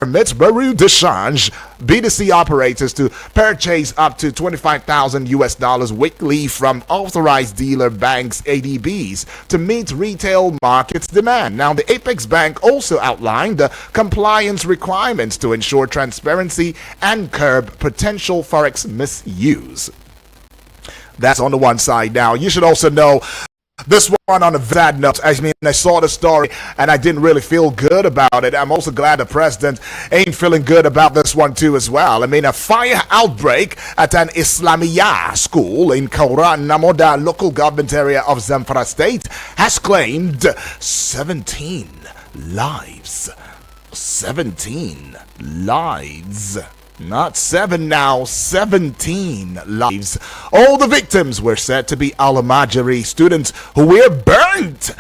permits Bureau de Change B2C operators to purchase up to 25,000 US dollars weekly from authorized dealer banks ADBs to meet retail markets demand. Now, the Apex Bank also outlined the compliance requirements to ensure transparency and curb potential forex misuse. That's on the one side. Now, you should also know this one on a sad note. I mean, I saw the story and I didn't really feel good about it. I'm also glad the president ain't feeling good about this one too as well. I mean, a fire outbreak at an Islamiyah school in Kauran Namoda local government area of Zamfara state has claimed 17 lives. 17 lives. Not 7 now, 17 lives. All the victims were said to be Al-Majri students who were burnt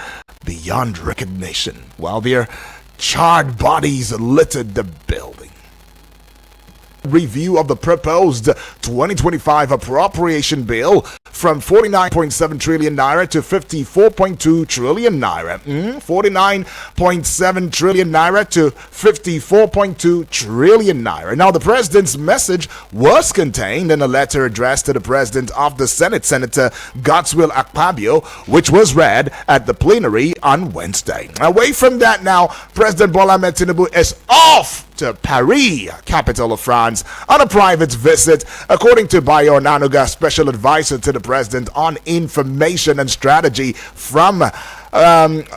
beyond recognition, while their charred bodies littered the building. Review of the proposed 2025 appropriation bill from 49.7 trillion naira to 54.2 trillion naira. 49.7 trillion naira to 54.2 trillion naira. Now, the president's message was contained in a letter addressed to the president of the Senate, Senator Godswill Akpabio, which was read at the plenary on Wednesday. Away from that now, President Bola Ahmed Tinubu is off to Paris, capital of France, on a private visit, according to Bayo Nanuga, special advisor to the president on information and strategy from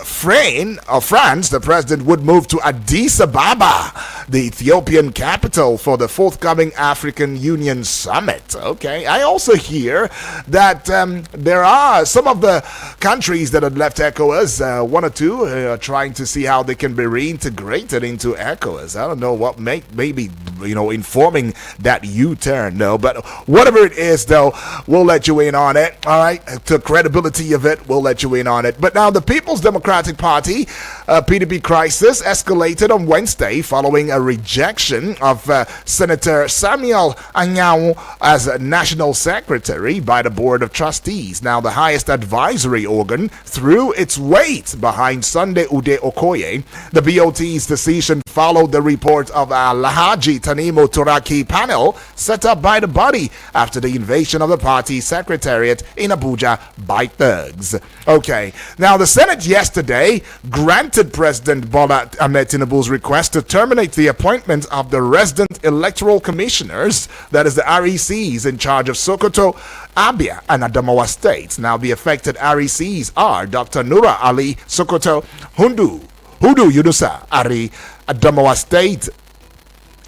France. The president would move to Addis Ababa, the Ethiopian capital, for the forthcoming African Union Summit. Okay, I also hear that there are some of the countries that have left ECOWAS, one or two, are trying to see how they can be reintegrated into ECOWAS. I don't know what maybe informing that U-turn, no, but whatever it is, though, we'll let you in on it. All right, the credibility of it, we'll let you in on it. But now the People's Democratic Party PDP crisis escalated on Wednesday following a rejection of Senator Samuel Anyao as National Secretary by the Board of Trustees. Now, the highest advisory organ threw its weight behind Sunday Ude Okoye. The BOT's decision followed the report of a Lahaji Tanimo Turaki panel set up by the body after the invasion of the party secretariat in Abuja by thugs. Okay, now the Senate yesterday granted President Bola Ahmed Tinubu's request to terminate the appointment of the resident electoral commissioners, that is the RECs, in charge of Sokoto, Abia, and Adamawa states. Now, the affected RECs are Dr. Nura Ali Sokoto, Hudu Yunusa Ari Adamawa State,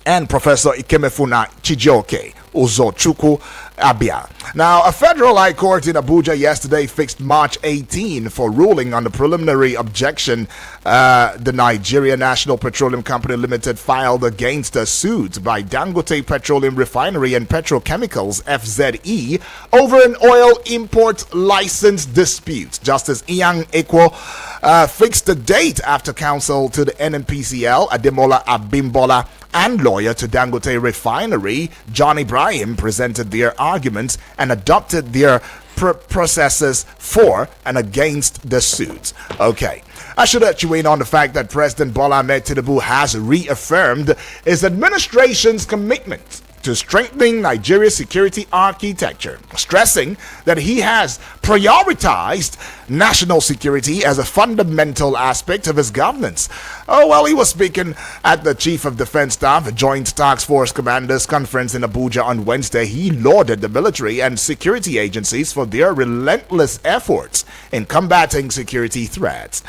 and Professor Ikemefuna Chijioke Uzochukwu Abia. Now, a federal high court in Abuja yesterday fixed March 18 for ruling on the preliminary objection the Nigeria National Petroleum Company Limited filed against a suit by Dangote Petroleum Refinery and Petrochemicals (FZE) over an oil import license dispute. Justice Iyan Ekwo fixed the date after counsel to the NNPCL, Ademola Abimbola, and lawyer to Dangote Refinery, John Ibrahim, presented their arguments and adopted their processes for and against the suit. Okay, I should let you in on the fact that President Bola Ahmed Tinubu has reaffirmed his administration's commitment to strengthening Nigeria's security architecture, stressing that he has prioritized national security as a fundamental aspect of his governance. Oh, well, he was speaking at the Chief of Defense Staff Joint Task Force Commanders Conference in Abuja on Wednesday. He lauded the military and security agencies for their relentless efforts in combating security threats.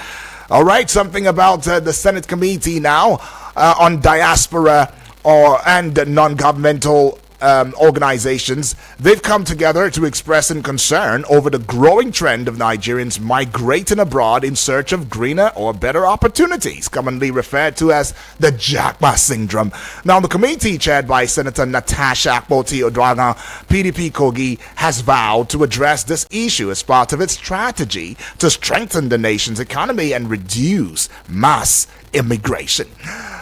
All right, something about the Senate committee now on diaspora and non-governmental organizations. They've come together to express an concern over the growing trend of Nigerians migrating abroad in search of greener or better opportunities, commonly referred to as the Japa syndrome. Now, the committee chaired by Senator Natasha Akpoti Odraga, PDP Kogi, has vowed to address this issue as part of its strategy to strengthen the nation's economy and reduce mass immigration.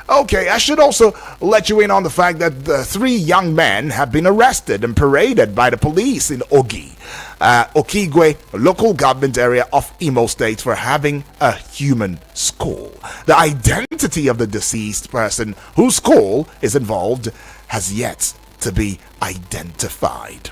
Okay, I should also let you in on the fact that the 3 young men have been arrested and paraded by the police in Okigwe, local government area of Imo State, for having a human skull. The identity of the deceased person whose skull is involved has yet to be identified.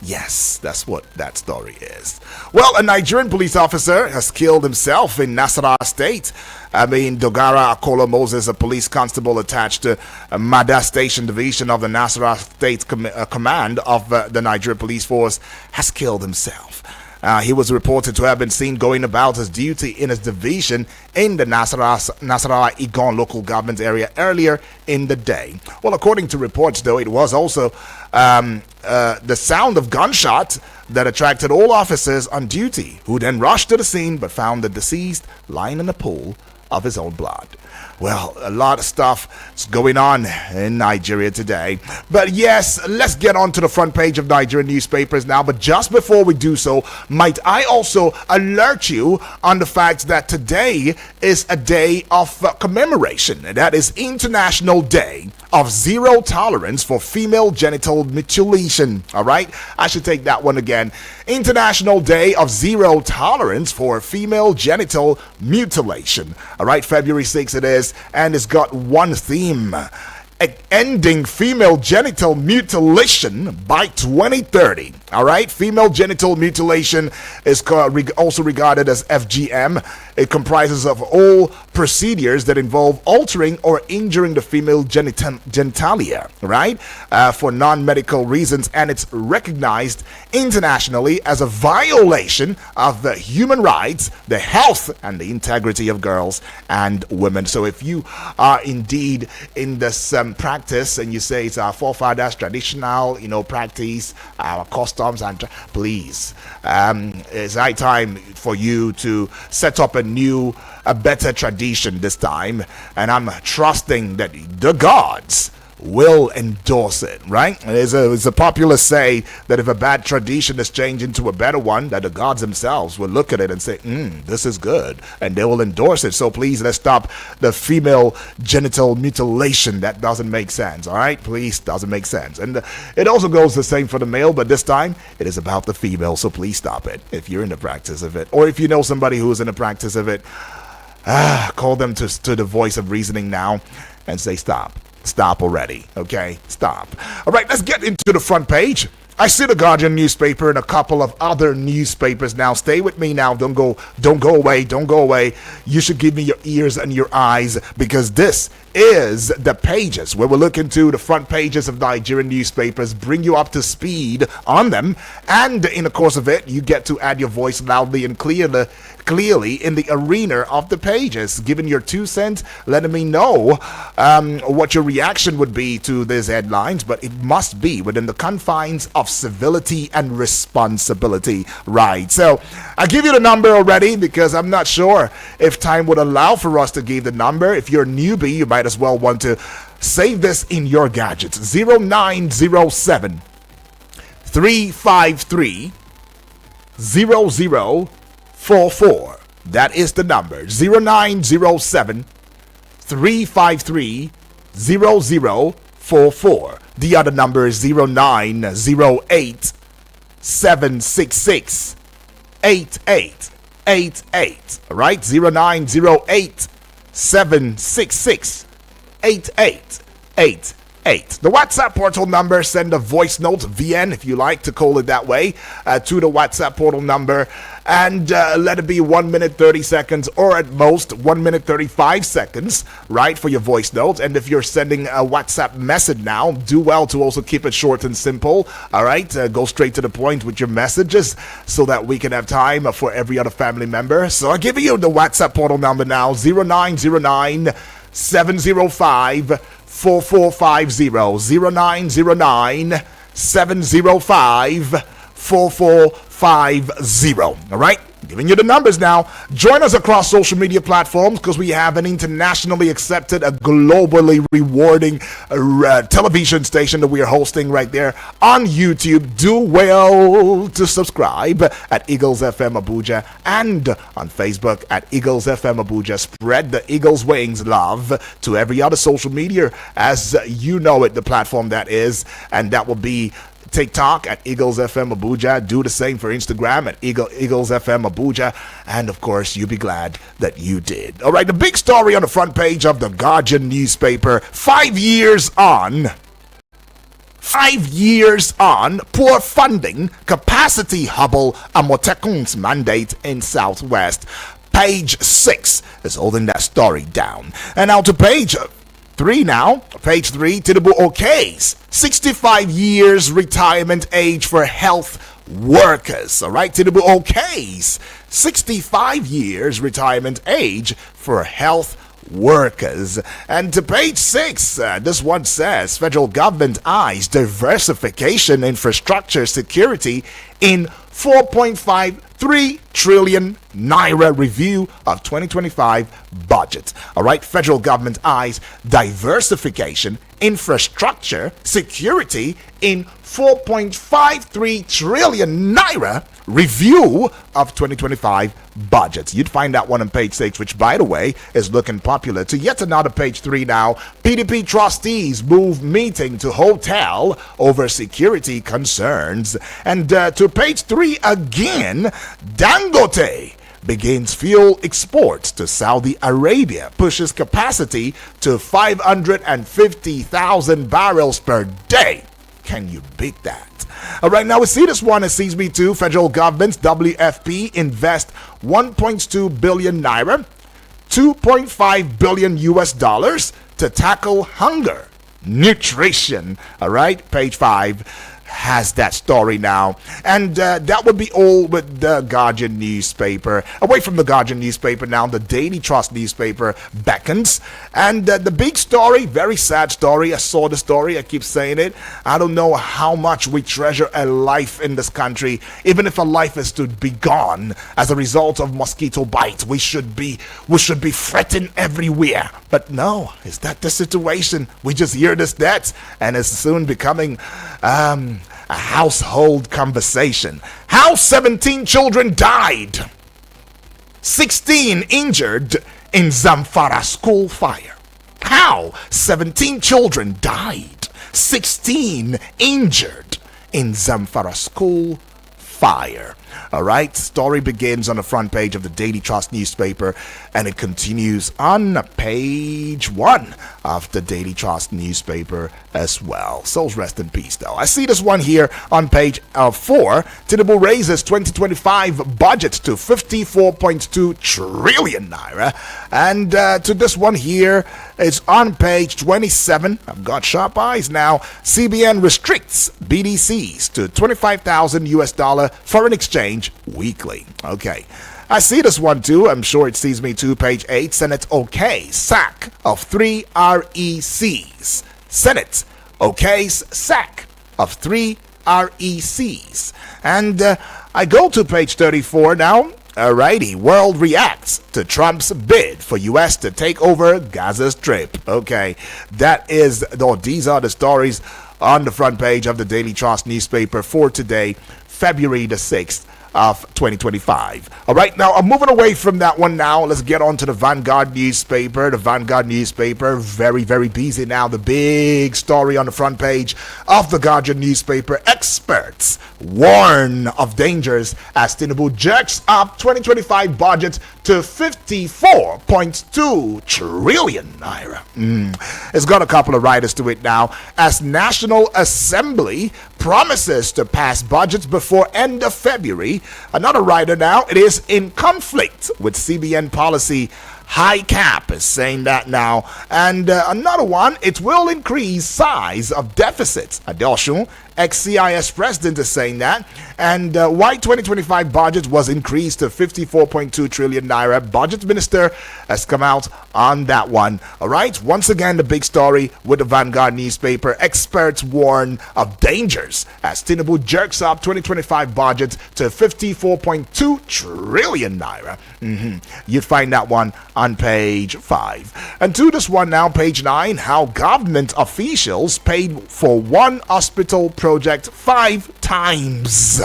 Yes, that's what that story is. Well, a Nigerian police officer has killed himself in Nasarawa State. Dogara Akolo Moses, a police constable attached to Mada Station Division of the Nasarawa State Command of the Nigerian Police Force, has killed himself. He was reported to have been seen going about his duty in his division in the Nasarawa Igon local government area earlier in the day. Well, according to reports, though, it was also the sound of gunshots that attracted all officers on duty, who then rushed to the scene but found the deceased lying in a pool of his own blood. Well, a lot of stuff is going on in Nigeria today. But yes, let's get on to the front page of Nigerian newspapers now. But just before we do so, might I also alert you on the fact that today is a day of commemoration. That is International Day of Zero Tolerance for Female Genital Mutilation. All right? I should take that one again. International Day of Zero Tolerance for Female Genital Mutilation. All right, February 6th it is, and it's got one theme: ending female genital mutilation by 2030. All right, female genital mutilation is also regarded as FGM. It comprises of all procedures that involve altering or injuring the female genitalia, right, for non-medical reasons, and it's recognized internationally as a violation of the human rights, the health, and the integrity of girls and women. So if you are indeed in this practice and you say it's our forefathers' traditional, practice, our customs, and please, it's high time for you to set up a better tradition this time, and I'm trusting that the gods will endorse it, right? There's a popular say that if a bad tradition is changed into a better one, that the gods themselves will look at it and say, this is good, and they will endorse it. So please, let's stop the female genital mutilation. That doesn't make sense, all right? Please, doesn't make sense. And it also goes the same for the male, but this time it is about the female, so please stop it if you're in the practice of it, or if you know somebody who's in the practice of it. Call them to the voice of reasoning now and say stop. Stop already, okay? Stop. All right, let's get into the front page. I see the Guardian newspaper and a couple of other newspapers now. Stay with me now. Don't go away. You should give me your ears and your eyes, because this is the pages where we'll look into the front pages of Nigerian newspapers, bring you up to speed on them, and in the course of it, you get to add your voice loudly and clearly in the arena of the pages, giving your 2 cents, letting me know what your reaction would be to these headlines, but it must be within the confines of civility and responsibility, right? So I give you the number already because I'm not sure if time would allow for us to give the number. If you're a newbie, you might as well want to save this in your gadgets. 0907 353 0044. That is the number. 0907 353 0044. The other number is 0908 766 8888. All right, 0908 766 8888. The WhatsApp portal number, send a voice note, VN if you like to call it that way, to the WhatsApp portal number, and let it be 1 minute 30 seconds or at most 1 minute 35 seconds, right, for your voice note. And if you're sending a WhatsApp message now, do well to also keep it short and simple, all right? Go straight to the point with your messages so that we can have time for every other family member. So I'll give you the WhatsApp portal number now, 0909 705 4450. 0909 705 4450. All right, Giving you the numbers now. Join us across social media platforms because we have an internationally accepted, a globally rewarding television station that we are hosting right there on YouTube. Do well to subscribe at Eagles FM Abuja and on Facebook at Eagles FM Abuja. Spread the Eagles Wings love to every other social media as you know it, the platform that is, and that will be TikTok at Eagles FM Abuja. Do the same for Instagram at Eagles FM Abuja. And of course, you'll be glad that you did. All right, the big story on the front page of the Guardian newspaper. 5 years on, poor funding, capacity hobble, Amotekun's mandate in Southwest. Page 6 is holding that story down. And now to page 3 now. Page 3, Tinubu okays 65 years retirement age for health workers. All right, Tinubu okays 65 years retirement age for health workers. And to page 6, this one says federal government eyes diversification infrastructure security in 4.53 trillion naira review of 2025 budget. All right, federal government eyes diversification infrastructure security in 4.53 trillion naira review of 2025 budget. You'd find that one on page 6, which by the way is looking popular. To yet another page 3 now. PDP trustees move meeting to hotel over security concerns. And to page 3 again, Dangote begins fuel exports to Saudi Arabia, pushes capacity to 550,000 barrels per day. Can you beat that? All right, now we see this one. It sees me too. Federal government, WFP, invest 1.2 billion naira, 2.5 billion US dollars to tackle hunger, nutrition. All right, page 5 has that story now. And that would be all with the Guardian newspaper. Away from the Guardian newspaper now, the Daily Trust newspaper beckons. And the big story, very sad story. I saw the story, I keep saying it. I don't know how much we treasure a life in this country. Even if a life is to be gone as a result of mosquito bite, we should be fretting everywhere. But no, is that the situation? We just hear this death and it's soon becoming a household conversation. How 17 children died, 16 injured in Zamfara school fire. How 17 children died, 16 injured in Zamfara school fire. All right, story begins on the front page of the Daily Trust newspaper and it continues on page 1 of the Daily Trust newspaper as well. Souls rest in peace though. I see this one here on page 4. Tinubu raises 2025 budget to 54.2 trillion naira. And to this one here, it's on page 27. I've got sharp eyes now. CBN restricts BDCs to 25,000 US dollar foreign exchange weekly. Okay. I see this one too. I'm sure it sees me too. Page 8. Senate okay. Sack of 3 RECs. Senate okays sack of 3 RECs. And I go to page 34 now. Alrighty, world reacts to Trump's bid for U.S. to take over Gaza Strip. Okay, these are the stories on the front page of the Daily Trust newspaper for today, February the 6th of 2025. All right, now I'm moving away from that one now. Let's get on to the Vanguard newspaper. The Vanguard newspaper, very, very busy now. The big story on the front page of the Guardian newspaper. Experts warn of dangers as Tinubu jerks up 2025 budget to 54.2 trillion naira. It's got a couple of riders to it now. As National Assembly promises to pass budgets before end of February. Another rider now, it is in conflict with CBN policy. High cap is saying that now. And another one, it will increase size of deficits. Adelshun Ex-CIS president is saying that. And why 2025 budget was increased to 54.2 trillion naira. Budget minister has come out on that one. All right. Once again, the big story with the Vanguard newspaper. Experts warn of dangers as Tinubu jerks up 2025 budget to 54.2 trillion naira. You'd find that one on page 5. And to this one now, page 9, how government officials paid for one hospital project 5 times.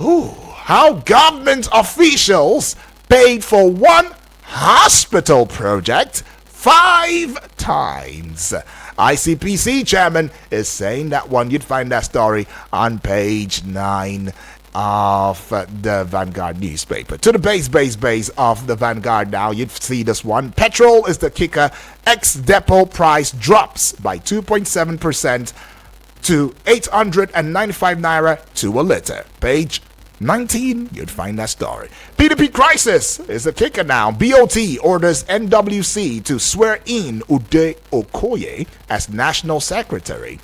Ooh, how government officials paid for one hospital project 5 times. ICPC chairman is saying that one. You'd find that story on page 9 of the Vanguard newspaper. To the base of the Vanguard now, you'd see this one. Petrol is the kicker. Ex-depot price drops by 2.7% to 895 naira to a liter. Page 19, you'd find that story. PDP crisis is the kicker now. BOT orders NWC to swear in Ude Okoye as national secretary.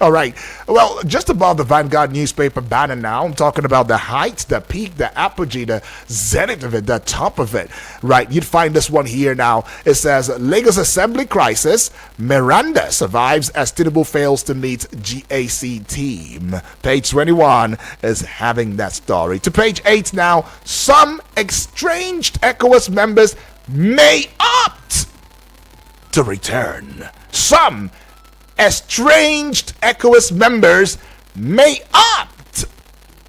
All right. Well, just above the Vanguard newspaper banner now, I'm talking about the height, the peak, the apogee, the zenith of it, the top of it. Right. You'd find this one here now. It says Lagos Assembly crisis. Miranda survives as Tinubu fails to meet GAC team. Page 21 is having that story. To page 8 now. Some estranged ECOWAS members may opt to return. Some estranged ECOWAS members may opt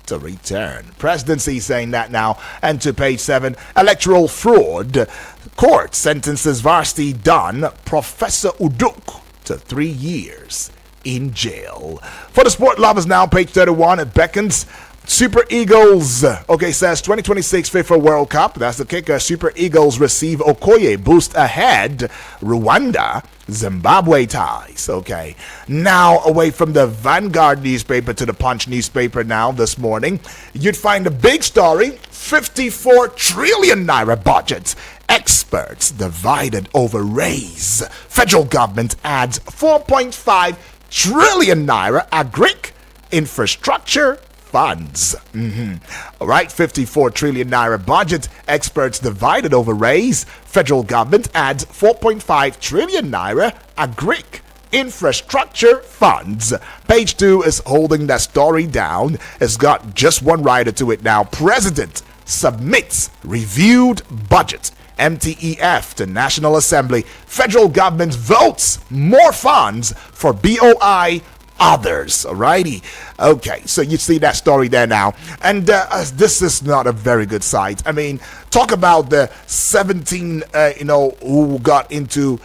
to return. Presidency saying that now. And to page 7, electoral fraud. Court sentences Varsity Don, Professor Uduk, to 3 years in jail. For the sport lovers now, page 31, it beckons. Super Eagles, says 2026 FIFA World Cup. That's the kicker. Super Eagles receive Okoye, boost ahead. Rwanda, Zimbabwe ties. Okay. Now, away from the Vanguard newspaper to the Punch newspaper now this morning, you'd find a big story 54 trillion naira budget. Experts divided over raise. Federal government adds 4.5 trillion naira agric infrastructure funds. All right, 54 trillion naira budget. Experts divided over raise. Federal government adds 4.5 trillion naira agric infrastructure funds. Page 2 is holding that story down. It's got just one writer to it now. President submits reviewed budget. MTEF to National Assembly. Federal government votes more funds for BOI others. Alrighty. Okay, so you see that story there now. And this is not a very good sight. I mean, talk about the 17, who got into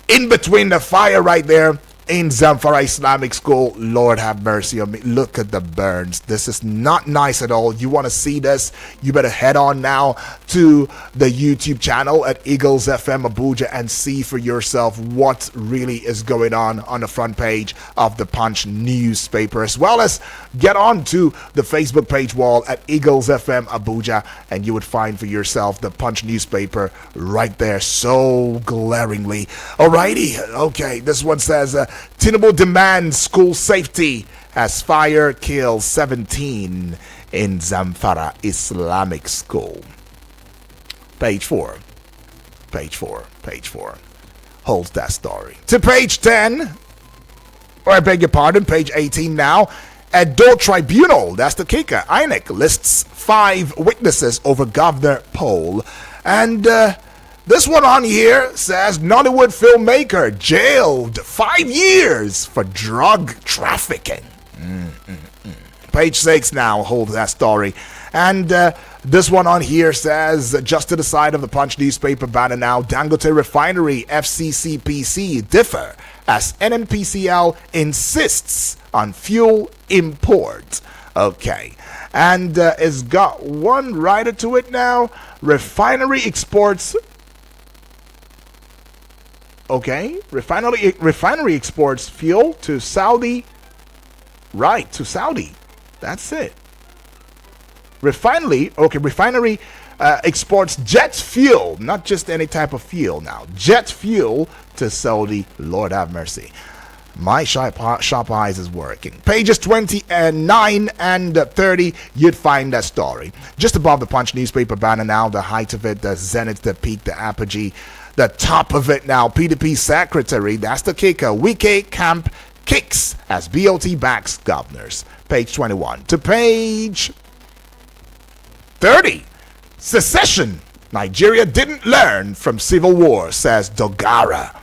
in between the fire right there in Zamfara Islamic School. Lord have mercy on me. Look at the burns. This is not nice at all. You want to see this? You better head on now to the YouTube channel at Eagles FM Abuja and see for yourself what really is going on the front page of the Punch newspaper, as well as get on to the Facebook page wall at Eagles FM Abuja, and you would find for yourself the Punch newspaper right there so glaringly. Alrighty. Okay, this one says Tinubu demands school safety as fire kills 17 in Zamfara Islamic School. Page 4. Holds that story. To page 10, or I beg your pardon, page 18 now. Edo Tribunal, that's the kicker. INEC lists 5 witnesses over governor poll. And this one on here says Nollywood filmmaker jailed 5 years for drug trafficking. Page 6 now holds that story. And this one on here says, just to the side of the Punch newspaper banner now, Dangote Refinery FCCPC differ as NNPCL insists on fuel import. Okay. And it's got one rider to it now. Refinery exports. Okay. Refinery exports fuel to Saudi. Right, to Saudi. That's it. Refinery exports jet fuel, not just any type of fuel now. Jet fuel to Saudi. Lord have mercy. My sharp eyes is working. Pages 29 and 30, you'd find that story. Just above the Punch newspaper banner now, the height of it, the zenith, the peak, the apogee, the top of it now, PDP secretary, that's the kicker. Wike Camp kicks as BOT backs governors. Page 21 to page 30. Secession. Nigeria didn't learn from civil war, says Dogara.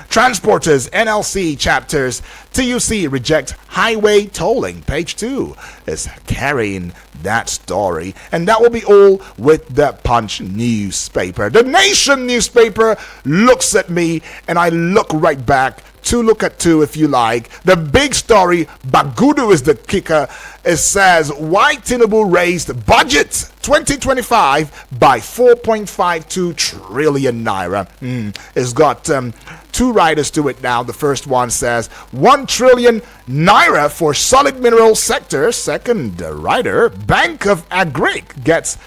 Transporters, NLC chapters, TUC reject highway tolling. Page 2 is carrying that story. And that will be all with the Punch newspaper. The Nation newspaper looks at me and I look right back. To look at two if you like. The big story, Bagudu is the kicker. It says why Tinubu raised budget 2025 by 4.52 trillion naira. It's got two writers to it now. The first one says 1 trillion naira for solid mineral sector. Second writer, Bank of Agric gets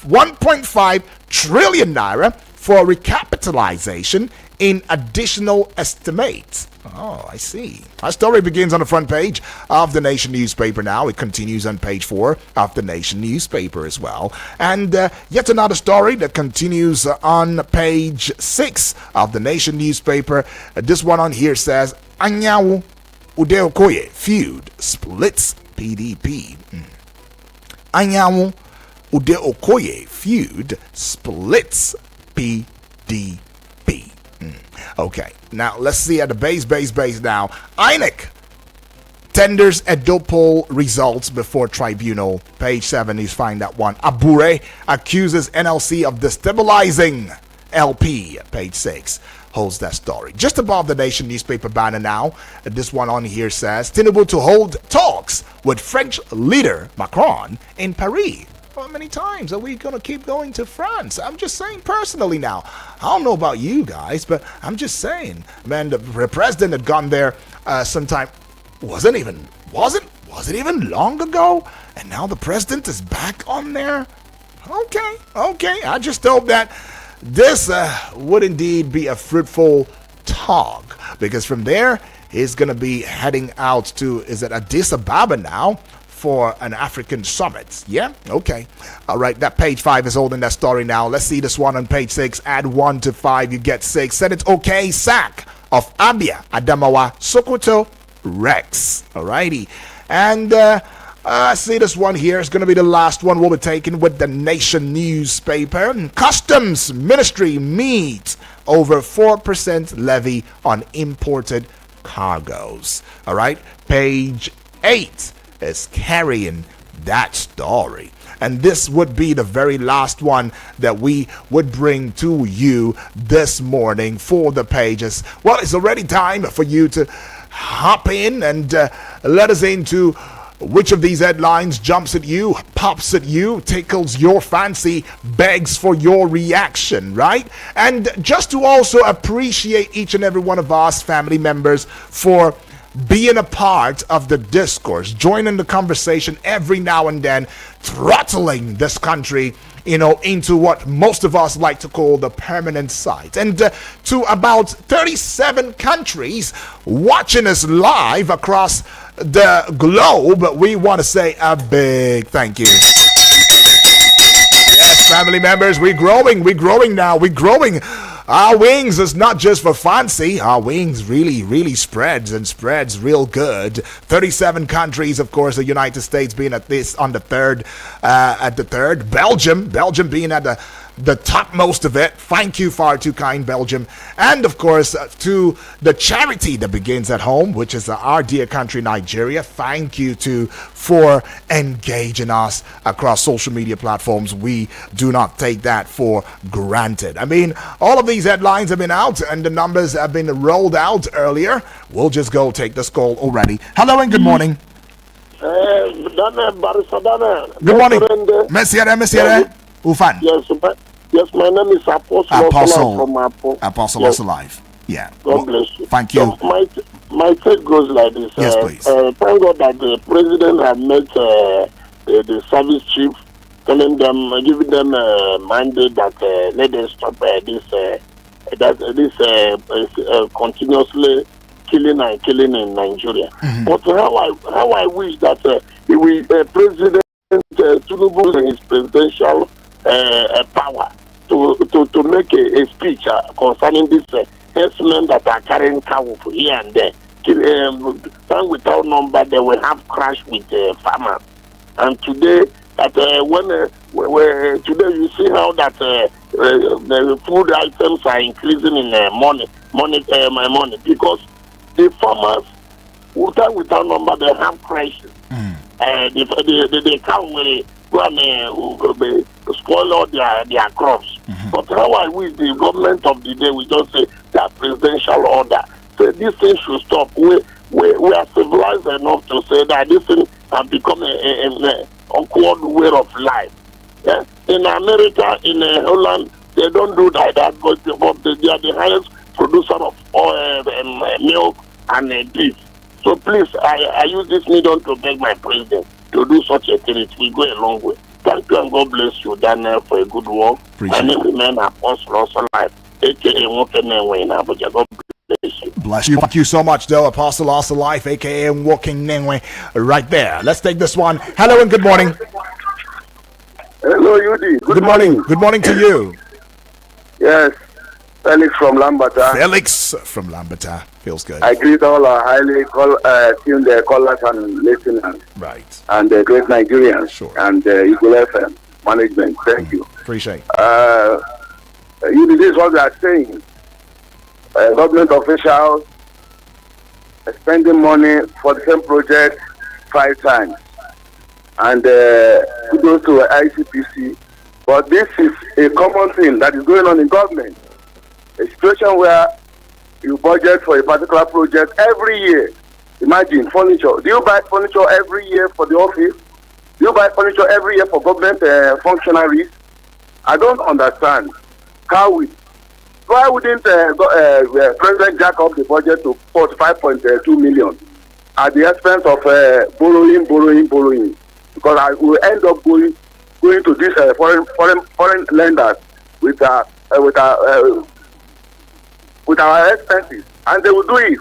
1.5 trillion naira for recapitalization in additional estimates. Oh, I see. Our story begins on the front page of the Nation newspaper now. It continues on page 4 of the Nation newspaper as well. And yet another story that continues on page 6 of the Nation newspaper. This one on here says, Anyanwu Ude Okoye feud splits PDP. Anyanwu Ude Okoye feud splits PDP. Okay, now let's see at the base now. INEC tenders Edo poll results before tribunal. Page 7, you find that one. Abure accuses NLC of destabilizing LP. Page 6 holds that story. Just above the Nation newspaper banner now, this one on here says, Tinubu to hold talks with French leader Macron in Paris. How many times are we going to keep going to France? I'm just saying personally now. I don't know about you guys, but I'm just saying, man, the president had gone there sometime. Wasn't even long ago, and now the president is back on there. Okay. I just hope that this would indeed be a fruitful talk, because from there he's going to be heading out to, is it Addis Ababa now? For an African summit. Yeah? Okay. All right. That page 5 is holding that story now. Let's see this one on page 6. Add 1 to 5, you get 6. Senate okay sack of Abia, Adamawa, Sokoto, Rex. Alrighty. And see this one here is going to be the last one we'll be taking with the Nation newspaper. Customs Ministry meets over 4% levy on imported cargoes. All right. Page 8 is carrying that story. And this would be the very last one that we would bring to you this morning for the pages. Well, it's already time for you to hop in and let us into which of these headlines jumps at you, pops at you, tickles your fancy, begs for your reaction, right? And just to also appreciate each and every one of us family members for being a part of the discourse, joining the conversation every now and then, throttling this country, into what most of us like to call the permanent site. And to about 37 countries watching us live across the globe, we want to say a big thank you. Yes, family members, we're growing now. Our wings is not just for fancy. Our wings really spreads real good. 37 countries, of course, the United States being at the third. Belgium being at the topmost of it. Thank you, far too kind, Belgium. And of course, to the charity that begins at home, which is our dear country, Nigeria. Thank you for engaging us across social media platforms. We do not take that for granted. I mean, all of these headlines have been out and the numbers have been rolled out earlier. We'll just go take this call already. Hello and good morning. Good morning. Monsieur. Ufan. Yes, my name is Apostle from Apostle also live. Yeah. God bless you. Thank you. So my take goes like this. Yes, please. Thank God that the president have met the service chief, telling them, giving them a mandate that let them stop this continuously killing and killing in Nigeria. But how I wish that President Tinubu in his presidential power to make a speech concerning this herdsmen that are carrying cow here and there. Time without number, they will have crash with farmers. And today, today you see how that the food items are increasing in money because the farmers without number they have crashes. The cow will go and spoil all their crops. But how I wish the government of the day will just say that presidential order. So this thing should stop. We are civilized enough to say that this thing has become an awkward way of life. Yeah? In America, in Holland, they don't do that because they are the highest producer of oil, milk and beef. So please, I use this medium to beg my president to do such a thing. It will go a long way. Thank you and God bless you, Daniel, for a good work. My name is Apostle also life, aka Walking Nengwe in Abuja. God bless you. Bless you. Thank you so much, though, Apostle also life, aka Walking Nengwe, right there. Let's take this one. Hello and good morning. Hello, Yudi. Good morning. Good morning to you. Yes, Felix from Lambata. Felix from Lambata. Feels good. I greet all our highly tuned callers and listeners. Right. And the great Nigerians. Sure. And Eagle FM management. Thank you. Appreciate Yudi, this is what we are saying. Government officials spending money for the same project 5 times. And kudos to ICPC. But this is a common thing that is going on in government. A situation where you budget for a particular project every year. Imagine furniture. Do you buy furniture every year for the office? Do you buy furniture every year for government functionaries? I don't understand. Why wouldn't President jack up the budget to 45.2 million at the expense of borrowing? Because I will end up going to these foreign lenders with our expenses, and they will do it.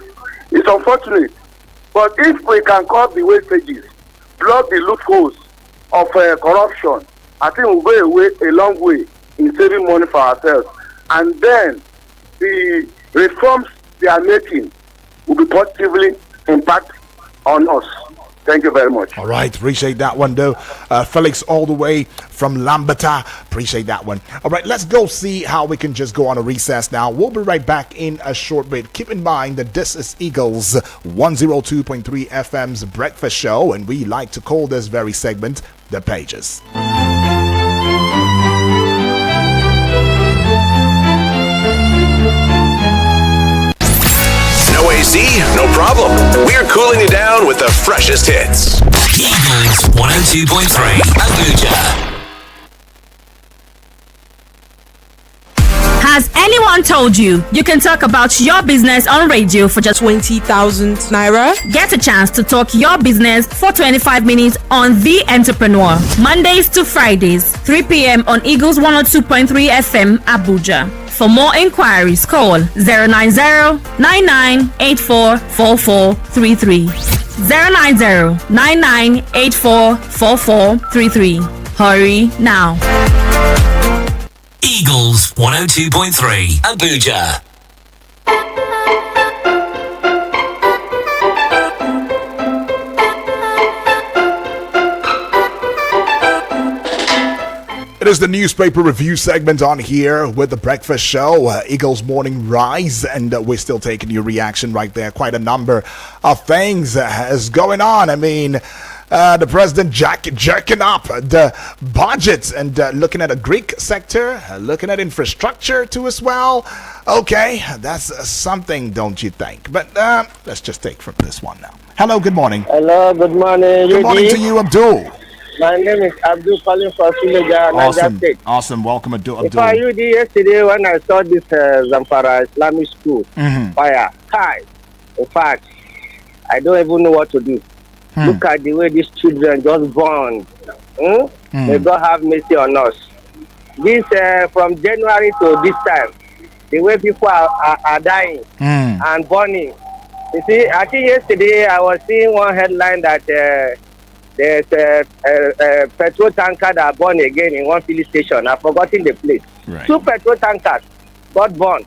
It's unfortunate, but if we can cut the wastages, block the loopholes of corruption, I think we'll go a long way in saving money for ourselves. And then the reforms they are making will be positively impact on us. Thank you very much. All right, appreciate that one, though. Felix, all the way from Lambata. Appreciate that one. All right, let's go see how we can just go on a recess now. We'll be right back in a short bit. Keep in mind that this is Eagles 102.3 FM's Breakfast Show, and we like to call this very segment The Pages. No AC? No problem. We're cooling you down with the freshest hits. Eagles 102.3 Abuja. Has anyone told you you can talk about your business on radio for just 20,000 naira? Get a chance to talk your business for 25 minutes on The Entrepreneur. Mondays to Fridays, 3 p.m. on Eagles 102.3 FM Abuja. For more inquiries, call 090-9984-4433. 090-9984-4433. Hurry now. Eagles 102.3 Abuja. It is the newspaper review segment on here with the Breakfast Show, Eagles Morning Rise, and we're still taking your reaction right there. Quite a number of things is going on. I mean, the president jerking up the budget and looking at the Greek sector, looking at infrastructure too as well. Okay, that's something, don't you think? But let's just take from this one now. Hello, good morning. Hello, good morning. Good morning to you, Abdul. My name is Abdul calling from Suleja, Niger State. Awesome. Welcome, Abdul. If I UD yesterday when I saw this Zamfara Islamic school fire, in fact, I don't even know what to do. Look at the way these children just burned. May God have mercy on us. This from January to this time, the way people are dying and burning, You see, I think yesterday I was seeing one headline that there's a petrol tanker that burned again in one filling station. I've forgotten the place. Right. 2 petrol tankers got burned.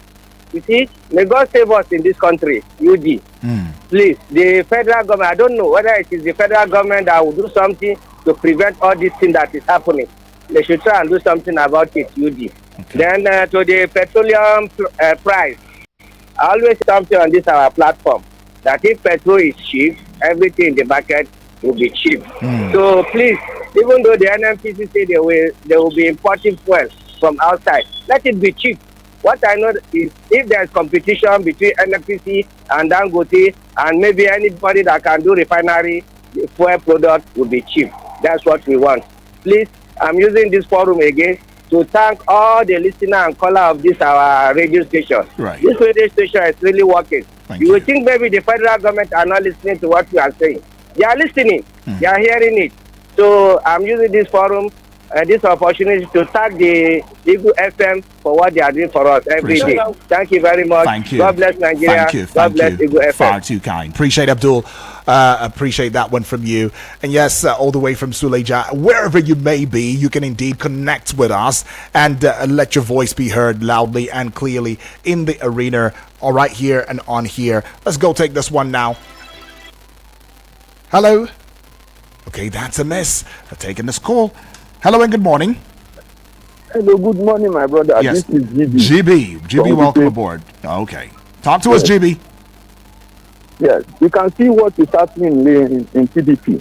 You see, may God save us in this country, UG. Please, the federal government, I don't know whether it is the federal government that will do something to prevent all this thing that is happening. They should try and do something about it, UG. Okay. Then to the petroleum price, I always say something on this our platform, that if petrol is cheap, everything in the market will be cheap. So please, even though the NNPC say they will be importing fuel from outside, let it be cheap. What I know is if there's competition between NNPC and Dangote and maybe anybody that can do refinery, the fuel product will be cheap. That's what we want. Please, I'm using this forum again to thank all the listener and caller of this our radio station. Right. This radio station is really working. Thank You will think maybe the federal government are not listening to what we are saying. They are listening. They are hearing it. So I'm using this forum, this opportunity to thank the Eagle FM for what they are doing for us every day. Thank you very much. Thank you. God bless Nigeria. Thank you. God bless Eagle FM. Far too kind. Appreciate Abdul. Appreciate that one from you. And yes, all the way from Suleja, wherever you may be, you can indeed connect with us and let your voice be heard loudly and clearly in the arena, all right here and on here. Let's go take this one now. Hello. Okay, that's a miss. Taking this call. Hello and good morning. Hello, good morning, my brother. Yes. This is GB. GB, welcome aboard. Okay. Talk to us, GB. Yes, you can see what is happening in PDP.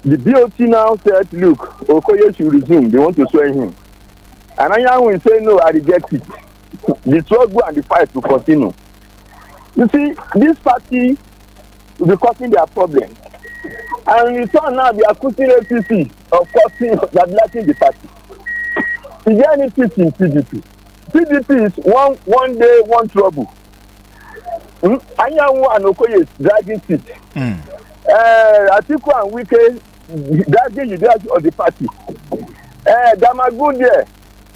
The BOT now said, look, Okoye should resume. They want to swear him. And Anyanwu will say, no, I reject it. The struggle and the fight will continue. You see, this party will be causing their problem. And in return now, they are accusing APC of causing, stabilizing the party. Is there any peace in PDP? PDP is one day, one trouble. Anyanwu and Okoye is dragging seat. Atiku and Wike dragging the drag of the party. Damagun there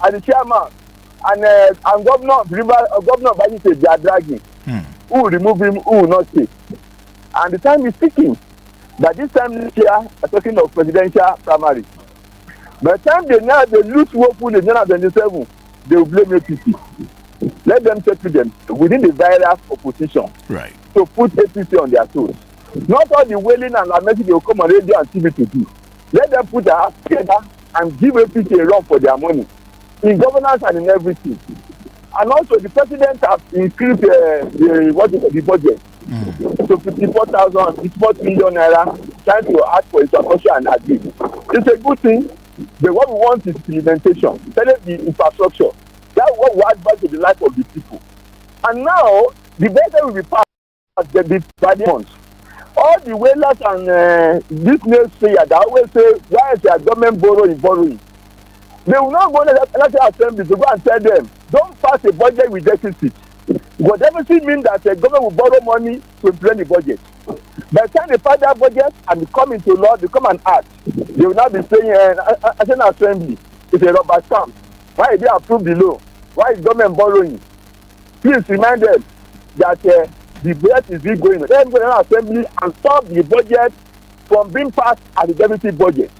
as the chairman and Governor Bayi they are dragging. Who will remove him? Who will not stay? And the time is ticking. That this time this year, are talking of presidential primary. By the time they lose hope in the General 27, they will blame APC. Let them settle them within the virus opposition. Right. To put APC on their toes. Not all the wailing and lamenting they will come on radio and TV to do. Let them put their hands together and give APC a run for their money. In governance and in everything. And also the president has increased the budget. So 54 million naira trying to ask for infrastructure and agree. It's a good thing. But what we want is implementation, telling the infrastructure. That's what we add back to the life of the people. And now the better will be passed by the months. All the whalers and this naysayer that always say, why is their government borrowing? They will not go to the National Assembly to go and tell them, don't pass a budget with deficit. But deficit means that the government will borrow money to implement the budget. By the time they pass that budget and they come into law, they come and act. They will not be saying, National Assembly is a rubber stamp. Why they approve the law? Why is government borrowing? Please remind them that the budget is still going. Let them go to the Assembly and stop the budget from being passed as a deficit budget.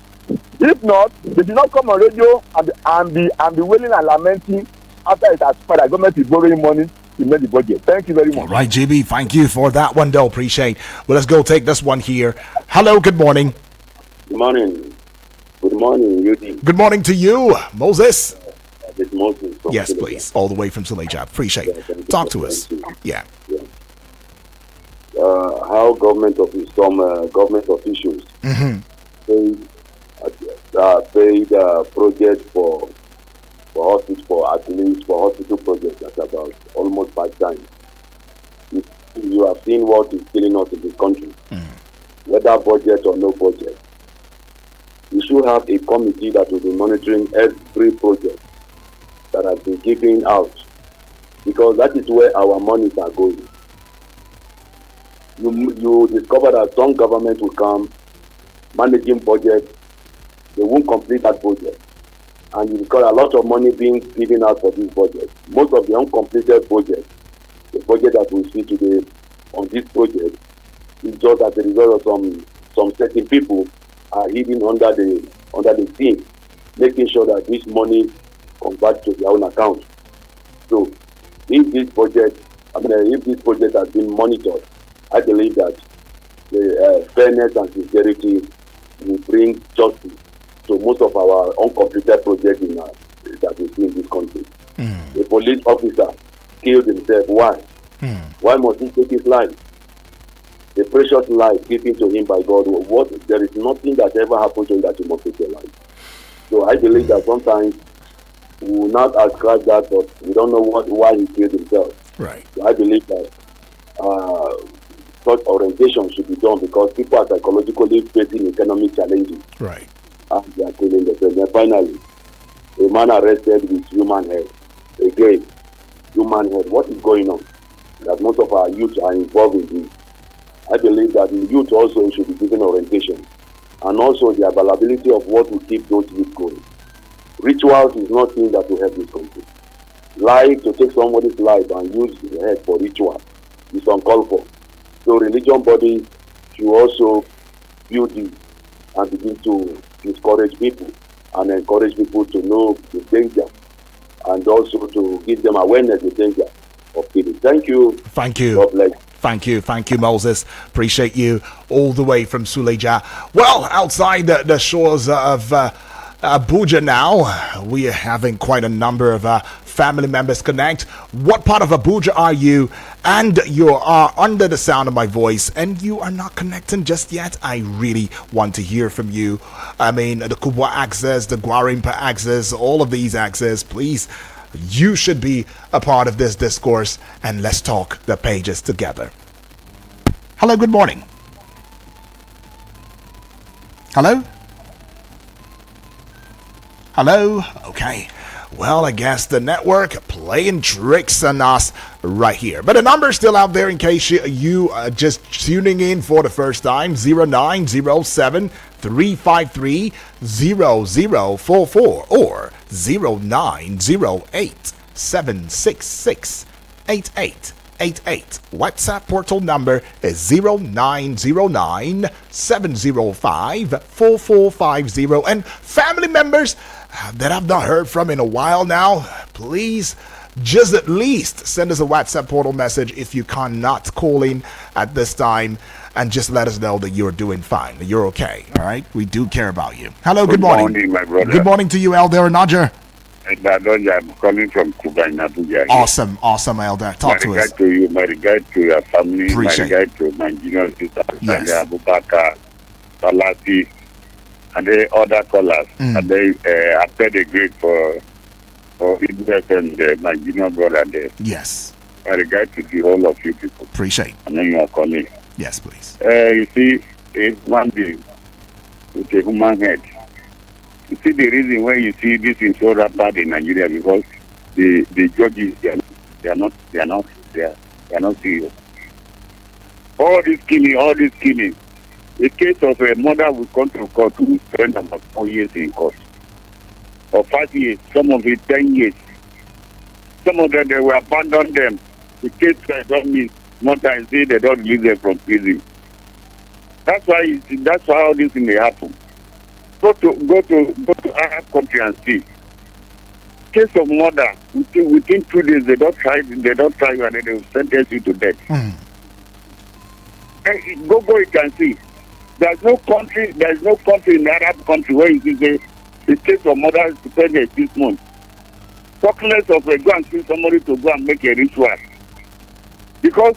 If not, they should not come on radio and be wailing and lamenting after it has passed. The government is borrowing money to make the budget. Thank you very much. All right, JB, thank you for that one, though. Appreciate. Well, let's go take this one here. Hello, good morning. Good morning. Good morning, Yudi. Good morning to you, Moses. It's Moses from Yes, Suleja. please. All the way from Suleja. Appreciate it. Talk to us. Yeah. How government officials paid project for hospital projects that's about almost 5 times. You have seen what is killing us in this country, whether budget or no budget. We should have a committee that will be monitoring every project that has been given out, because that is where our monies are going. You discover that some government will come managing budget, they won't complete that budget, and you discover a lot of money being given out for this budget. Most of the uncompleted budget, the budget that we see today, on this project is just as a result of some certain people are hidden under the scene, making sure that this money comes back to their own account. So if this project has been monitored, I believe that the fairness and sincerity will bring justice to most of our uncompleted projects that we see in this country. A police officer killed himself. Why? Why must he take his life? The precious life given to him by God. There is nothing that ever happened to him that he must take your life. So I believe that sometimes we will not ascribe that, but we don't know why he killed himself. Right. So I believe that such orientation should be done because people are psychologically facing economic challenges. Right. And they are killing themselves. And finally, a man arrested with human head. Again, human head. What is going on? That most of our youth are involved in this. I believe that the youth also should be given orientation and also the availability of what will keep those youth going. Rituals is not thing that will help this country. Life, to take somebody's life and use the head for ritual is uncalled for. So religion bodies should also build this and begin to discourage people and encourage people to know the danger and also to give them awareness of the danger of killing. Thank you. Thank you. God bless. Thank you, Moses. Appreciate you all the way from Suleja. Well, outside the shores of Abuja now, we are having quite a number of family members connect. What part of Abuja are you? And you are under the sound of my voice and you are not connecting just yet. I really want to hear from you. I mean, the Kubwa access, the Gwarimpa access, all of these access, please. You should be a part of this discourse and let's talk the pages together. Hello, good morning. Hello? Hello? Okay. Well, I guess the network playing tricks on us right here. But the number is still out there in case you are just tuning in for the first time. 0907 353 0044 or 0908 766 8888. WhatsApp portal number is 0909 705 4450. And family members that I've not heard from in a while now, please just at least send us a WhatsApp portal message if you cannot call in at this time and just let us know that you're doing fine, that you're okay. All right, we do care about you. Hello, good morning. Good morning, my brother. Good morning to you, Elder Najer. I'm calling from Cuba in Abuja. Awesome, Elder. Talk to us. To you, my regard to your family, Appreciate my regard to my junior sister, yes. Abubakar, Salati, and the other callers. And they after the great for Idris and my junior brother there. Yes. My regard to the whole of you people. Appreciate. And then you are calling. Yes, please. You see, it's one being with a human head. You see the reason why you see this is so rampant in Nigeria because the judges they are not serious. All this killing. The case of a mother will come to court who spend about 4 years in court. Or 5 years, some of it 10 years. Some of them they will abandon them. The case don't mean more time say they don't release them from prison. That's how all this thing may happen. Go to Arab country and see. Case of murder within 2 days they don't try you and then they will sentence you to death. Go you can see. There's no country in the Arab country where you can say the case of murder is suspended 6 months. Talk less of a go and see somebody to go and make a ritual. Because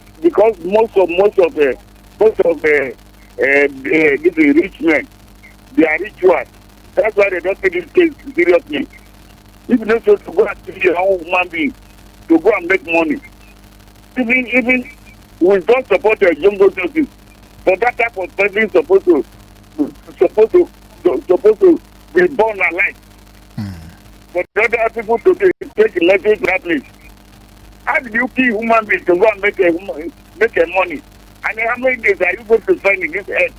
most of the rich men, they are rituals. That's why they don't take this case seriously. If they chose to go and see your own human being to go and make money, even we don't support a jungle justice. But that type of person is supposed to be born alive. But other people to take electric grappling. How do you kill human beings to go and make a money? And how many days are you going to spend in this earth?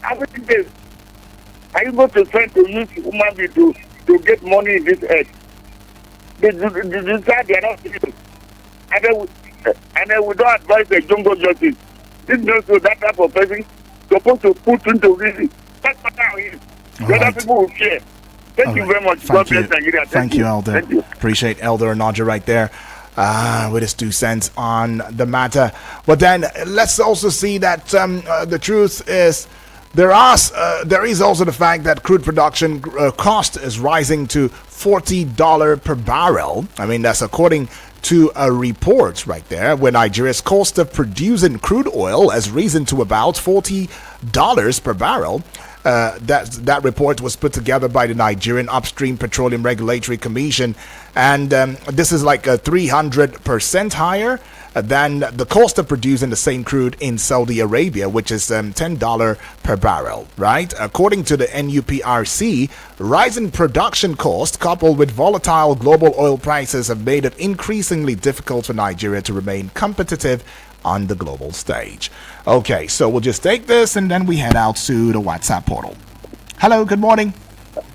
How many days are you going to spend to use human beings to get money in this earth? They are not serious. And then And we don't advise the jungle justice. This means that type of person supposed to put into reason. That's what I is. The other people will share. Thank you very much. God bless Nigeria. Thank you, Elder. Thank you. Appreciate Elder Anaja right there with his 2 cents on the matter. But then let's also see that the truth is there is also the fact that crude production cost is rising to $40 per barrel. I mean, that's according to a report right there, where Nigeria's cost of producing crude oil has risen to about $40 per barrel. That report was put together by the Nigerian Upstream Petroleum Regulatory Commission, and this is like a 300% higher than the cost of producing the same crude in Saudi Arabia, which is $10 per barrel, right? According to the NUPRC, rising production costs coupled with volatile global oil prices have made it increasingly difficult for Nigeria to remain competitive on the global stage. Okay, so we'll just take this and then we head out to the WhatsApp portal. Hello, good morning.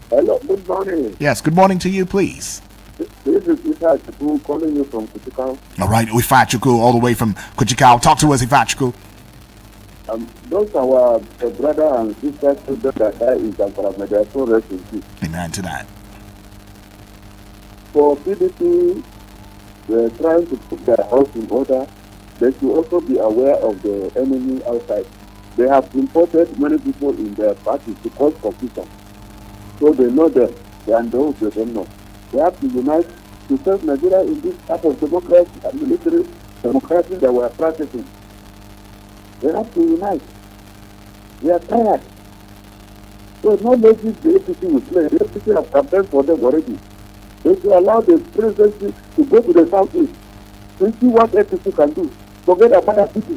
Hello, good morning. Yes, good morning to you, please. This is Ifeachukwu calling you from Kuchikau. All right, Ifeachukwu, all the way from Kuchikau. Talk to us, Ifeachukwu. Those are our brother and sister children that died in Zamfara, may they so rest in peace. Amen to that. For PDP, they're trying to put their house in order. They should also be aware of the enemy outside. They have imported many people in their party to cause confusion. So they know them, and those they don't know. They have to unite to save Nigeria in this type of democracy and military democracy that we are practicing. They have to unite. We are tired. So no logic the APC will play. The APC have campaigned for them already. They should allow the presidency to go to the southeast to see what APC can do. Forget about other people.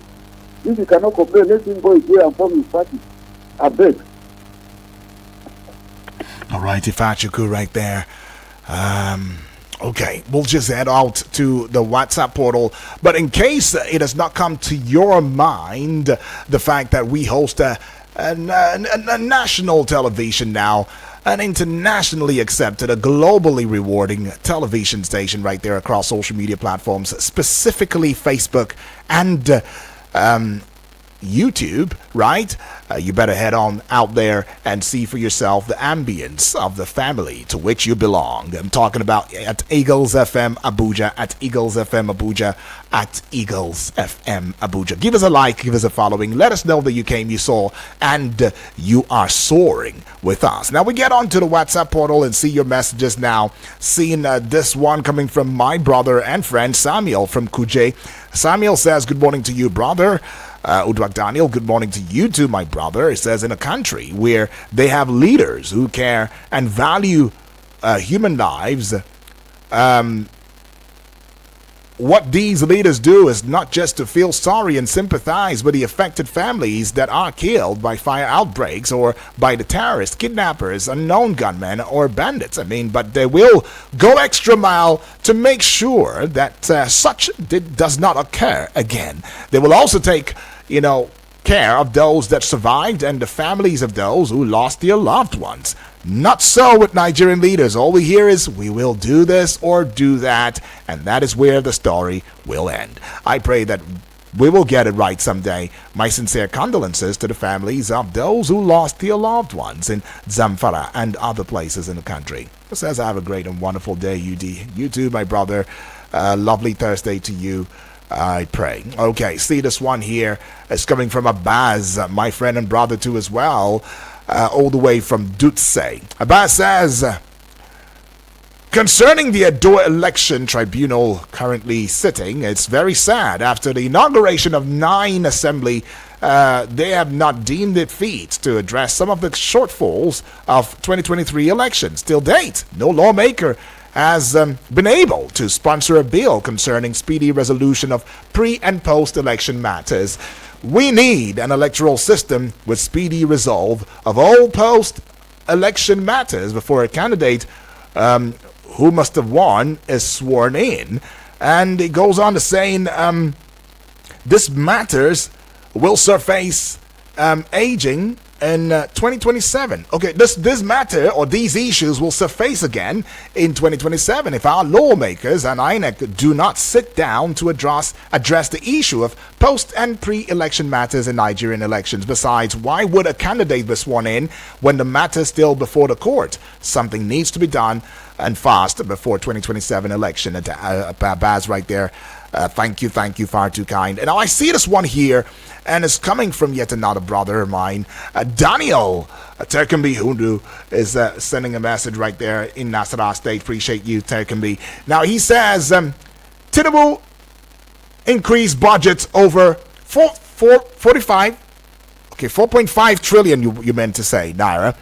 If you cannot complain, let him go away and form his party. I beg. All right, Ifeachukwu right there. Okay, we'll just head out to the WhatsApp portal. But in case it has not come to your mind, the fact that we host a national television now, an internationally accepted, a globally rewarding television station right there across social media platforms, specifically Facebook and YouTube, right? You better head on out there and see for yourself the ambience of the family to which you belong. I'm talking about at Eagles FM Abuja, at Eagles FM Abuja, at Eagles FM Abuja. Give us a like, give us a following. Let us know that you came, you saw, and you are soaring with us. Now we get on to the WhatsApp portal and see your messages now. Seeing this one coming from my brother and friend Samuel from Kuje. Samuel says, good morning to you, brother. Udwak Daniel, good morning to you too, my brother. It says, in a country where they have leaders who care and value human lives, what these leaders do is not just to feel sorry and sympathize with the affected families that are killed by fire outbreaks or by the terrorists, kidnappers, unknown gunmen, or bandits. I mean, but they will go extra mile to make sure that such does not occur again. They will also take, care of those that survived and the families of those who lost their loved ones. Not so with Nigerian leaders. All we hear is, we will do this or do that, and that is where the story will end. I pray that we will get it right someday. My sincere condolences to the families of those who lost their loved ones in Zamfara and other places in the country. It says, have a great and wonderful day, UD. You too, my brother. Lovely Thursday to you, I pray. Okay, see this one here. It's coming from Abbas, my friend and brother too as well, all the way from Dutse. Abbas says, concerning the Ador election tribunal currently sitting, it's very sad. After the inauguration of 9 assembly, they have not deemed it fit to address some of the shortfalls of 2023 elections. Till date, no lawmaker has been able to sponsor a bill concerning speedy resolution of pre- and post-election matters. We need an electoral system with speedy resolve of all post-election matters before a candidate who must have won is sworn in. And it goes on to saying, this matters will surface aging in 2027. Okay, this matter or these issues will surface again in 2027 if our lawmakers and INEC do not sit down to address the issue of post and pre-election matters in Nigerian elections. Besides, why would a candidate be sworn in when the matter is still before the court? Something needs to be done and fast before 2027 election. Baz right there. Thank you, far too kind. And now I see this one here, and it's coming from yet another brother of mine. Daniel Terkambi Hundu is sending a message right there in Nasarawa State. Appreciate you, Terkambi. Now he says, Tinubu increased budgets over 4.5 trillion, you meant to say, Naira.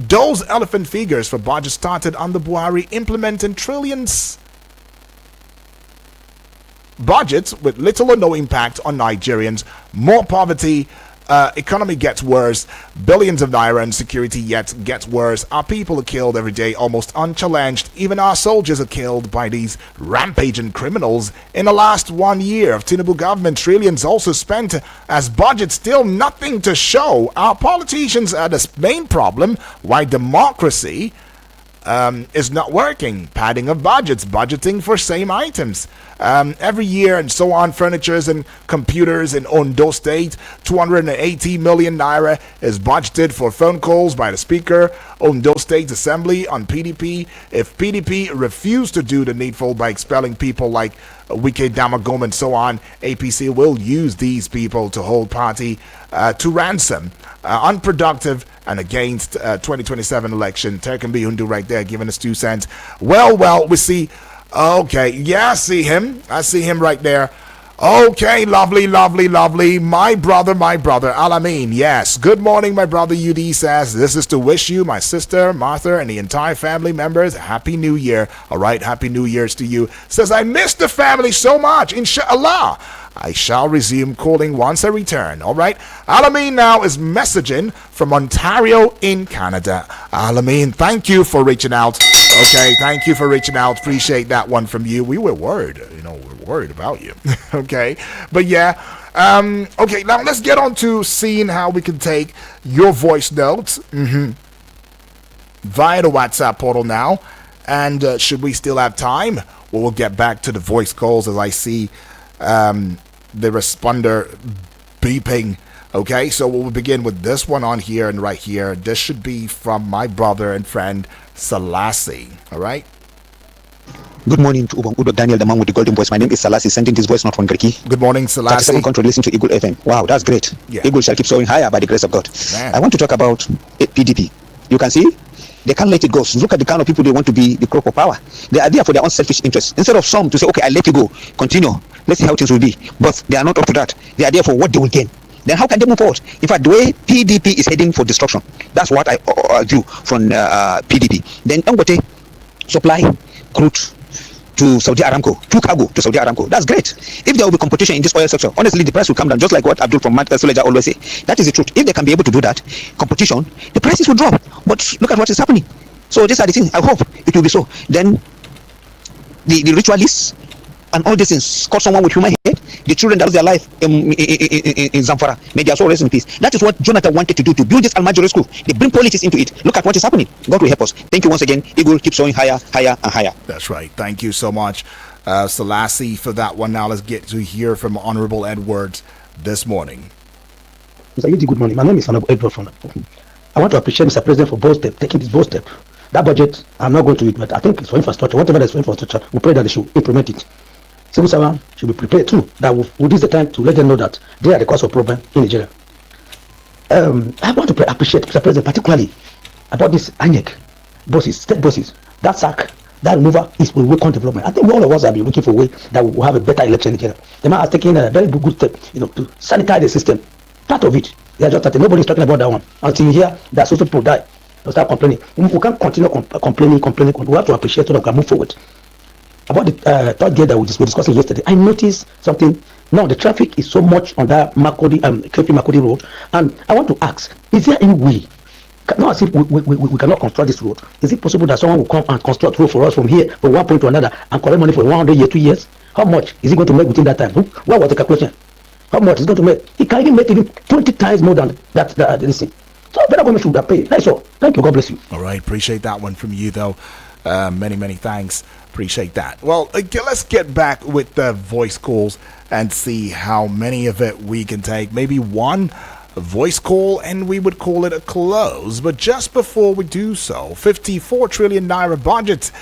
Those elephant figures for budget started under Buhari, implementing trillions budgets with little or no impact on Nigerians. More poverty, economy gets worse, billions of naira, and security yet gets worse. Our people are killed every day almost unchallenged. Even our soldiers are killed by these rampaging criminals. In the last 1 year of Tinubu government, trillions also spent as budget, still nothing to show. Our politicians are the main problem. Why democracy is not working. Padding of budgets, budgeting for same items every year and so on. Furnitures and computers in Ondo State, 280 million naira is budgeted for phone calls by the Speaker, Ondo State Assembly on PDP. If PDP refuse to do the needful by expelling people like Wike Damagom and so on, APC will use these people to hold party to ransom. Unproductive and against 2027 election. Terkambi Hundu right there giving us 2 cents. Well, we see. Okay, yeah, I see him right there. Okay, lovely. My brother, Alamin. Yes, good morning, my brother. UD says, this is to wish you, my sister, Martha, and the entire family members a Happy New Year. All right, Happy New Year's to you. Says, I miss the family so much. Inshallah, I shall resume calling once I return. All right. Alamin now is messaging from Ontario in Canada. Alamin, thank you for reaching out. Okay, thank you for reaching out. Appreciate that one from you. We were worried. We're worried about you. Okay. But yeah. Okay, now let's get on to seeing how we can take your voice notes via the WhatsApp portal now. And should we still have time, we'll get back to the voice calls as I see the responder beeping. Okay, so we'll begin with this one on here and right here. This should be from my brother and friend Selassie. All right. Good morning to Udo Daniel, the man with the golden voice. My name is Selassie, sending this voice not from Greki. Good morning, Selassie. 37 country listen to Eagle FM. Wow, that's great. Yeah. Eagle shall keep soaring higher by the grace of God. Man. I want to talk about PDP. You can see they can't let it go. So look at the kind of people they want to be the crop of power. They are there for their own selfish interests. Instead of some to say, okay, I let you go, continue, let's see how things will be. But they are not up to that. They are there for what they will gain. Then how can they move forward? In fact, the way PDP is heading for destruction, that's what I view from PDP. Then Dangote supply crude to Saudi Aramco, through cargo to Saudi Aramco. That's great. If there will be competition in this oil sector, honestly, the price will come down, just like what Abdul from Manchester Soleja always say. That is the truth. If they can be able to do that, competition, the prices will drop. But look at what is happening. So these are the things. I hope it will be so. Then the ritualists and all these things caught someone with human head. The children that lose their life in Zamfara, may their soul rest in peace. That is what Jonathan wanted to do, to build this Almajiri school. They bring politics into it. Look at what is happening. God will help us. Thank you once again. Eagle keeps going higher, higher, and higher. That's right. Thank you so much, Selassie, for that one. Now let's get to hear from Honorable Edwards this morning. Mr. Yudi, good morning. My name is Honorable Edward from I want to appreciate Mr. President for bold step, taking this bold step. That budget, I'm not going to it, but I think it's for infrastructure. Whatever that's for infrastructure, we pray that they should implement it. Civil servants should be prepared too. That will use the time to let them know that they are the cause of problem in Nigeria. I want to appreciate Mr. President particularly about this INEC bosses, state bosses. That sack, that removal is for welcome development. I think all of us have been looking for a way that we will have a better election in Nigeria. The man has taken a very good step, to sanitize the system. Part of it, they are just that nobody's talking about that one. Until you hear that social people die, they'll start complaining. We can't continue complaining. We have to appreciate so that we can move forward. About the third gate that we were discussing yesterday, I noticed something. Now the traffic is so much on that Makodi road, and I want to ask: is there any way? Not as if we cannot construct this road. Is it possible that someone will come and construct road for us from here, from one point to another, and collect money for 100 years, 2 years? How much is it going to make within that time? What was the calculation? how much it's going to make. He can even make even 20 times more than that this thing. So federal government should have paid. That's all. Thank you. God bless you. All right, appreciate that one from you, though. Many thanks. Appreciate that. Well, let's get back with the voice calls and see how many of it we can take. Maybe one voice call and we would call it a close. But just before we do so, 54 trillion naira budget.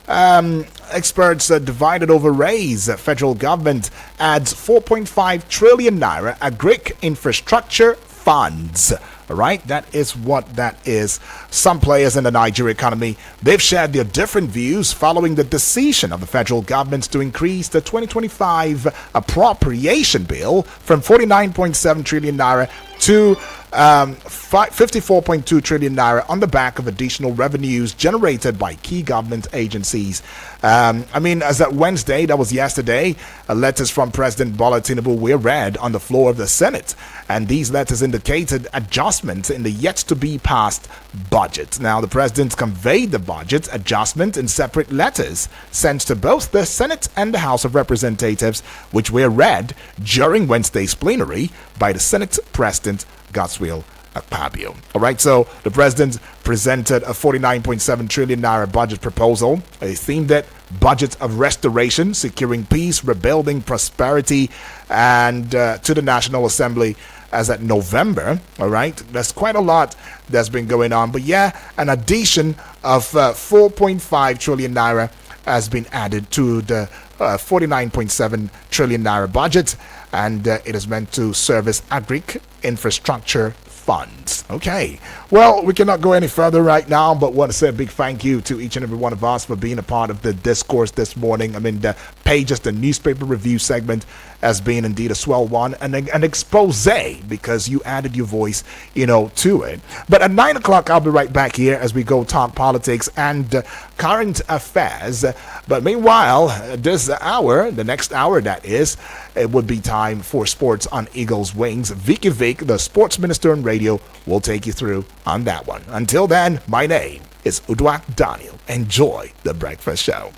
Experts divided over raise. Federal government adds 4.5 trillion naira agric infrastructure funds. All right, that is what that is. Some players in the Nigeria economy, they've shared their different views following the decision of the federal government to increase the 2025 appropriation bill from 49.7 trillion naira to 54.2 trillion naira on the back of additional revenues generated by key government agencies. As at Wednesday, that was yesterday, letters from President Bola Tinubu were read on the floor of the Senate, and these letters indicated adjustments in the yet-to-be-passed budget. Now, the president conveyed the budget adjustment in separate letters sent to both the Senate and the House of Representatives, which were read during Wednesday's plenary by the Senate President Godswill Akpabio. All right, so the president presented a 49.7 trillion naira budget proposal. He themed it budget of restoration, securing peace, rebuilding prosperity, and to the National Assembly as at November. All right, there's quite a lot that's been going on, but yeah, an addition of 4.5 trillion naira has been added to the 49.7 trillion naira budget, and it is meant to service agric infrastructure funds. Okay, well, we cannot go any further right now, but want to say a big thank you to each and every one of us for being a part of the discourse this morning. The Pages, the newspaper review segment, has been indeed a swell one, and an expose, because you added your voice, to it. But at 9 o'clock, I'll be right back here as we go talk politics and current affairs. But meanwhile, this hour, the next hour that is, it would be time for sports on Eagles Wings. Vicky Vic, the sports minister on radio, will take you through on that one. Until then, my name is Udwak Daniel. Enjoy the breakfast show.